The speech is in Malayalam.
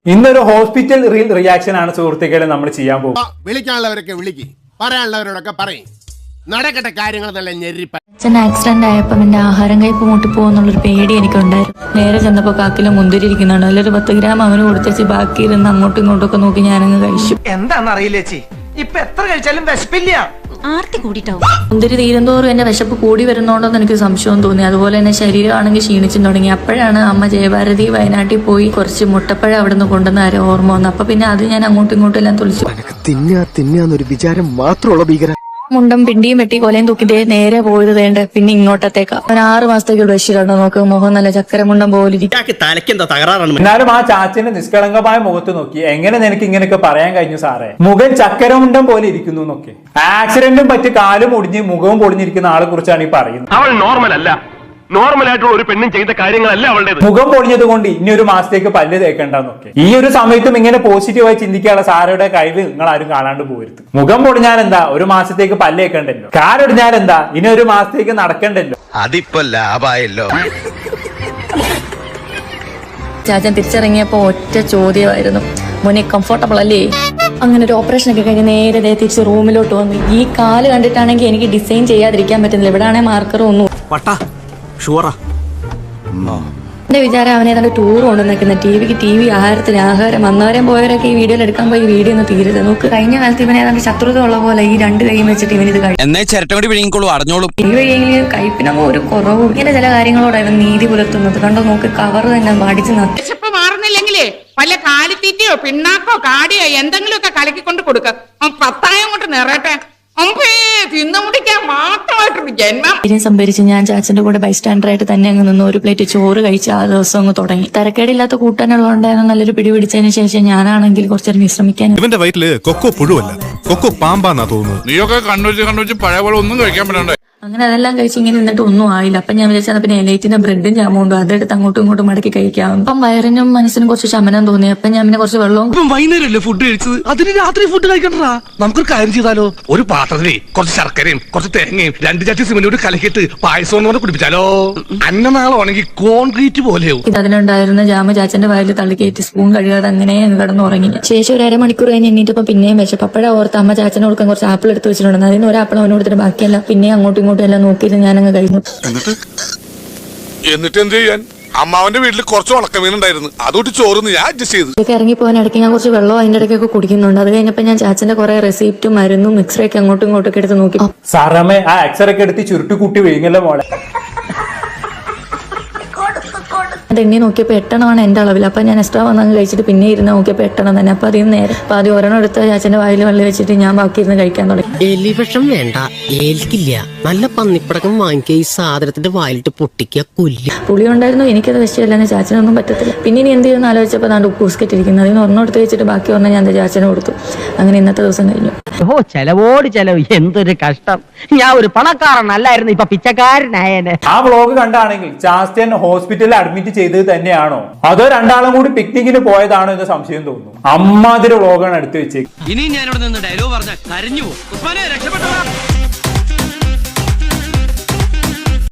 ഇന്നൊരു ഹോസ്പിറ്റൽ റിയാക്ഷൻ ആണ് സുഹൃത്തുക്കളെ നമ്മൾ ചെയ്യാൻ പോകും. വിളിക്കാനുള്ളവരൊക്കെ വിളിക്ക്, പറയാനുള്ളവരോടൊക്കെ പറയും. നടക്കട്ടെ കാര്യങ്ങൾ നല്ല ഞെരിപ്പ. അച്ഛൻ ആക്സിഡന്റ് ആയപ്പോൾ എന്റെ ആഹാരം കയ്പ് മുട്ടിപ്പോകുന്നുള്ളൊരു പേടി എനിക്കുണ്ടായിരുന്നു. നേരെ ചെന്നപ്പോ കാക്കില് മുന്തിരി ഇരിക്കുന്നുണ്ട്. അതിലൊരു 10 ഗ്രാം അവന് കൊടുത്തേച്ച് ബാക്കി ഇരുന്ന് അങ്ങോട്ടും ഇങ്ങോട്ടും ഒക്കെ നോക്കി ഞാനങ്ങ് കഴിച്ചു. എന്താണെന്നറിയില്ല ചേച്ചി, ഇപ്പൊ എത്ര കഴിച്ചാലും വിശപ്പില്ല. ആർത്തി കൂടിയിട്ടാവും. മുന്തിരി തീരുന്തോറും എന്റെ വിശപ്പ് കൂടി വരുന്നോണ്ടോന്ന് എനിക്ക് സംശയം തോന്നി. അതുപോലെ തന്നെ ശരീരമാണെങ്കിൽ ക്ഷീണിച്ചു തുടങ്ങി. അപ്പോഴാണ് അമ്മ ജയഭാരതി വയനാട്ടിൽ പോയി കുറച്ച് മുട്ടപ്പഴം അവിടെ നിന്ന് കൊണ്ടുവന്ന ആരോ ഓർമ്മ വന്നു. അപ്പൊ പിന്നെ അത് ഞാൻ അങ്ങോട്ടും ഇങ്ങോട്ടും എല്ലാം തുളിച്ചു. തിന്നാന്നൊരു വിചാരം മാത്രമുള്ള ഭീകര മുണ്ടം പിണ്ടിയും വെട്ടി കൊലയും തൂക്കി നേരെ പോയത് വേണ്ട പിന്നെ ഇങ്ങോട്ടത്തേക്കാ. അവൻ 6 മാസത്തേക്ക് ബഷീറാണോ നോക്ക്, മുഖം നല്ല ചക്കരമുണ്ടം പോലിരിക്കും. എന്നാലും ആ ചാച്ചന്റെ നിഷ്കളങ്കമായ മുഖത്ത് നോക്കി എങ്ങനെ നിനക്ക് ഇങ്ങനെയൊക്കെ പറയാൻ കഴിഞ്ഞു സാറേ? മുഖം ചക്കരമുണ്ടം പോലെ ഇരിക്കുന്നു എന്നൊക്കെ. ആക്സിഡന്റും പറ്റി കാലും ഒടിഞ്ഞ് മുഖവും പൊളിഞ്ഞിരിക്കുന്ന ആളെ കുറിച്ചാണ് ഈ പറയുന്നത്. അവൾ നോർമൽ അല്ല, നോർമൽ ആയിട്ടുള്ള ഒരു പെണ്ണും ചെയ്ത കാര്യങ്ങളല്ല അവളുടേത്. മുഖം പൊളിഞ്ഞത് കൊണ്ട് ഇനി ഒരു മാസത്തേക്ക് പല്ല് തേക്കണ്ടെന്നൊക്കെ. ഈ ഒരു സമയത്തും ഇങ്ങനെ പോസിറ്റീവായി ചിന്തിക്കാനുള്ള സാറയുടെ കഴിവ് നിങ്ങൾ ആരും കാണാണ്ട് പോരുത്. മുഖം പൊളിഞ്ഞാൽ എന്താ, ഒരു മാസത്തേക്ക് പല്ല് തേക്കണ്ടല്ലോ. കാലൊടിഞ്ഞാൽ എന്താ, ഇനി ഒരു മാസത്തേക്ക് നടക്കണ്ടല്ലോ. അതിപ്പോ ലാഭായല്ലോ. ചാച്ചൻ തിരിച്ചിറങ്ങിയപ്പോ ഒറ്റ ചോദ്യമായിരുന്നു, മോനെ കംഫർട്ടബിൾ അല്ലേ? അങ്ങനെ ഒരു ഓപ്പറേഷൻ ഒക്കെ കഴിഞ്ഞ് നേരെ തിരിച്ച് റൂമിലോട്ട് വന്നു. ഈ കാല് കണ്ടിട്ടാണെങ്കിൽ എനിക്ക് ഡിസൈൻ ചെയ്യാതിരിക്കാൻ പറ്റുന്നില്ല. ഇവിടെ ആണെങ്കിൽ മാർക്കർ ഒന്നും. എന്റെ വിചാരം അവനെ ഏതാണ്ട് ടൂർ കൊണ്ടുവന്നിരിക്കുന്ന ടിവിക്ക് ടിവി, ആഹാരത്തിന് ആഹാരം. വന്നവരെയും പോയവരൊക്കെ ഈ വീഡിയോയിൽ എടുക്കാൻ പോയി വീഡിയോ ഒന്ന് തീരുത്. നോക്ക്, കഴിഞ്ഞ കാലത്ത് ഇവനെ ഏതാണ്ട് ശത്രുത ഉള്ള പോലെ ഈ 2 കൈയും വെച്ചിട്ട് ഇവനിത് കഴിയും. ഈ വഴിയെങ്കിലും കയ്പിനൊക്കെ ഒരു കുറവും. ഇങ്ങനെ ചില കാര്യങ്ങളോടാണ് ഇവൻ നീതി പുലർത്തുന്നത്. കണ്ടോ നോക്ക്, കവർ തന്നെ മാടിച്ച് നത്തി. വിശപ്പ് മാറുന്നില്ലെങ്കിലേ വല്ല കാലിത്തീറ്റയോ പിണ്ണാക്കോ കാടിയോ എന്തെങ്കിലും ഒക്കെ കലക്കിക്കൊണ്ട് കൊടുക്ക. 10 കൊണ്ട് നിറയട്ടെ. സംഭരിച്ച് ഞാൻ ചാച്ചന്റെ കൂടെ ബൈസ്റ്റാൻഡറായിട്ട് തന്നെ അങ്ങ് നിന്ന് ഒരു പ്ലേറ്റ് ചോറ് കഴിച്ച് ആ ദിവസം അങ്ങ് തുടങ്ങി. തരക്കേടില്ലാത്ത കൂട്ടാനുള്ളതുകൊണ്ടായിരുന്നു. നല്ലൊരു പിടി പിടിച്ചതിന് ശേഷം ഞാനാണെങ്കിൽ കുറച്ചേരം വിശ്രമിക്കാൻ. ഇവന്റെ വയറ്റില് കൊക്കോ പുഴുവല്ല, കൊക്കോ പാമ്പാന്നാ തോന്നുന്നത്. നീയൊക്കെ കണ്ണൂച്ച് പഴയ പോലെ ഒന്നും കഴിക്കാൻ പറ്റണ്ടേ. അങ്ങനെ അതെല്ലാം കഴിച്ച് ഇങ്ങനെ നിന്നിട്ട് ഒന്നും ആയില്ല. അപ്പൊ ഞാൻ വിചാരിച്ചാൽ പിന്നെ എലൈറ്റിന്റെ ബ്രെഡും ജാമുണ്ടോ അതെടുത്ത് അങ്ങോട്ടും ഇങ്ങോട്ടും മടക്കി കഴിക്കാം. അപ്പം വയറിനും മനസ്സിനും കുറച്ച് ശമനം തോന്നി. അപ്പൊ ഞാൻ പിന്നെ കുറച്ച് വെള്ളവും. വൈകുന്നേരമല്ലേ ഫുഡ് കഴിച്ചത്, അതിന് രാത്രി ഫുഡ് കഴിക്കണ്ടാ. നമുക്കൊരു കാര്യം ചെയ്താലോ, ഒരു പാത്രത്തില് കുറച്ച് ശർക്കരയും കുറച്ച് തേങ്ങയും 2 ചട്ടി സിമന്റോട് കലക്കിയിട്ട് പായസം കൊണ്ട് കുടിപ്പിച്ചാലോ. അന്നനാളാണെങ്കിൽ കോൺക്രീറ്റ് പോലെയാവും. അതിലുണ്ടായിരുന്ന ജാമ ചാച്ചന്റെ വായിൽ തള്ളി കയറ്റി സ്പൂൺ കഴുകാതെ അങ്ങനെ കിടന്ന് ഉറങ്ങി. ശേഷം ഒരു 1/2 മണിക്കൂർ കഴിഞ്ഞ് എണ്ണീറ്റപ്പം പിന്നെയും വിശപ്പ്. അപ്പോഴാ ഓർത്ത് അമ്മ ചാച്ചനെ കൊടുക്കാൻ കുറച്ച് ആപ്പിൾ എടുത്ത് വെച്ചിട്ടുണ്ട്. അതിന് ഒരു ആപ്പിൾ അവന് കൊടുത്തിട്ട് ബാക്കിയല്ല പിന്നെ അങ്ങോട്ടും ഇങ്ങോട്ടും എല്ലാം നോക്കിയിട്ട് ഞാനങ്ങ് കഴിഞ്ഞു. എന്നിട്ട് എന്ത് ചെയ്യാൻ? അമ്മാവന്റെ വീട്ടിൽ കുറച്ച് ഉണക്കമീൻ ഉണ്ടായിരുന്നു, അതോട്ട് ചോറുന്ന് ഞാൻ അഡ്ജസ്റ്റ് ചെയ്തു. ഇതൊക്കെ ഇറങ്ങിപ്പോകാൻ ഇടയ്ക്ക് ഞാൻ കുറച്ച് വെള്ളം അതിന്റെ ഇടയ്ക്കൊക്കെ കുടിക്കുന്നുണ്ട്. അത് കഴിഞ്ഞപ്പോൾ ഞാൻ ചാച്ചന്റെ കുറെ റെസിപ്റ്റും മരുന്നും എക്സ്റേ ഒക്കെ അങ്ങോട്ടും ഇങ്ങോട്ടും ഒക്കെ എടുത്ത് നോക്കി. സാറമ്മേ, ആ എക്സ്റേ ഒക്കെ എടുത്ത് ചുരുട്ടി കൂട്ടി വീങ്ങല്ലോ മോളെ. അത് എണ്ണി നോക്കിയപ്പോൾ 8 എന്റെ അളവിൽ. അപ്പൊ ഞാൻ എക്സ്ട്രാ വന്നങ്ങ് കഴിച്ചിട്ട് പിന്നെ ഇരുന്ന് നോക്കിയപ്പോൾ 8 തന്നെ. അപ്പൊ അതിന് നേരെ അപ്പൊ ആദ്യം ഒരെണ്ണം എടുത്ത് ചാച്ചന്റെ വായിൽ വെള്ളം വെച്ചിട്ട് ഞാൻ ബാക്കി ഇരുന്ന് കഴിക്കാൻ തുടങ്ങി. എലിവിഷം വേണ്ട, ഏൽക്കില്ല. നല്ല പന്നിപ്പടക്കം വാങ്ങിക്കുക, ഈ സാധനത്തിന്റെ വായിലിട്ട് പൊട്ടിക്കുക, കൊല്ലുക. പുളി ഉണ്ടായിരുന്നു, എനിക്കത് വിഷയമല്ലെന്ന് ചാച്ചനൊന്നും പറ്റത്തില്ല. പിന്നെ ഇനി എന്ത് ചെയ്യുന്ന ആലോചിച്ചപ്പോൾ അതാണ്ട് ഉപ്പ് ബിസ്ക്കറ്റ് ഇരിക്കുന്നത്. അതിന് ഒരെണ്ണം എടുത്ത് വെച്ചിട്ട് ബാക്കി ഒരെണ്ണം ഞാൻ ചാച്ചന് കൊടുത്തു. അങ്ങനെ ഇന്നത്തെ ദിവസം കഴിഞ്ഞു. ചെലവോട് ചെലവ്, എന്തൊരു കഷ്ടം. ഞാൻ ഒരു പണക്കാരനല്ലായിരുന്നു, ഇപ്പൊ പിച്ചക്കാരനായേനെ. ആ വ്ളോഗ് കണ്ടാണെങ്കിൽ ചാച്ചൻ ഹോസ്പിറ്റലിൽ അഡ്മിറ്റ് ചെയ്തത് തന്നെയാണോ അതോ രണ്ടാളും കൂടി പിക്നിക്കിന് പോയതാണോ എന്ന് സംശയം തോന്നുന്നു. അമ്മാതിരി വ്ളോഗാണ് എടുത്തു വെച്ചേക്ക്. ഇനി ഞാനിവിടെ നിന്ന് ഡയലോഗ് പറഞ്ഞാൽ കരഞ്ഞു പോകും.